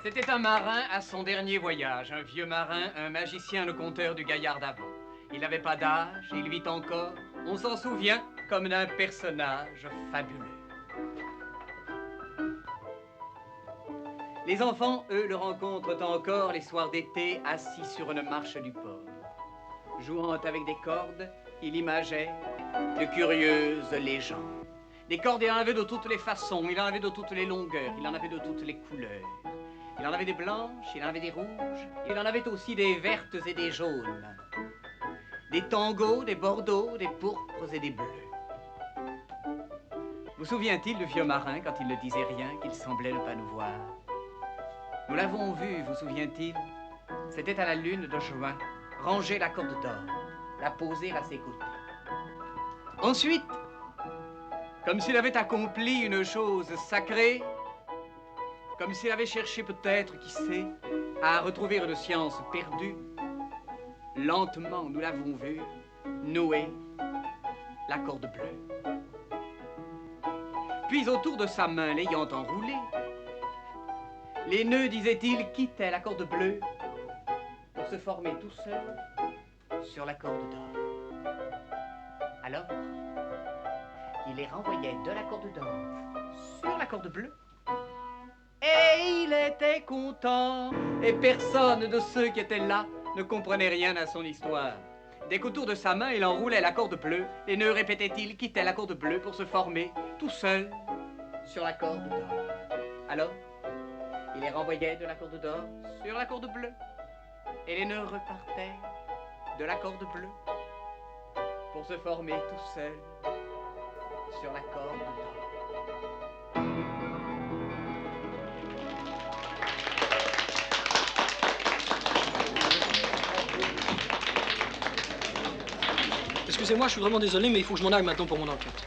C'était un marin à son dernier voyage, un vieux marin, un magicien, le conteur du gaillard d'avant. Il n'avait pas d'âge, il vit encore, on s'en souvient comme d'un personnage fabuleux. Les enfants, eux, le rencontrent encore les soirs d'été, assis sur une marche du port. Jouant avec des cordes, il imageait de curieuses légendes. Des cordes, il en avait de toutes les façons, il en avait de toutes les longueurs, il en avait de toutes les couleurs. Il en avait des blanches, il en avait des rouges, il en avait aussi des vertes et des jaunes. Des tangos, des bordeaux, des pourpres et des bleus. Vous souvient-il le vieux marin, quand il ne disait rien, qu'il semblait ne pas nous voir? Nous l'avons vu, vous souvient-il? C'était à la lune de juin, ranger la corde d'or, la poser à ses côtés. Ensuite, comme s'il avait accompli une chose sacrée, comme s'il avait cherché peut-être, qui sait, à retrouver une science perdue, lentement, nous l'avons vu, nouer la corde bleue. Puis autour de sa main, l'ayant enroulée, les nœuds, disait-il, quittaient la corde bleue pour se former tout seul sur la corde d'or. Alors, il les renvoyait de la corde d'or sur la corde bleue. Et il était content, et personne de ceux qui étaient là ne comprenait rien à son histoire. Dès qu'autour de sa main, il enroulait la corde bleue, les nœuds, répétait-il, quittaient la corde bleue pour se former tout seul sur la corde d'or. Alors, il les renvoyait de la corde d'or sur la corde bleue, et les nœuds repartaient de la corde bleue pour se former tout seul sur la corde d'or. Excusez-moi, je suis vraiment désolé, mais il faut que je m'en aille maintenant pour mon enquête.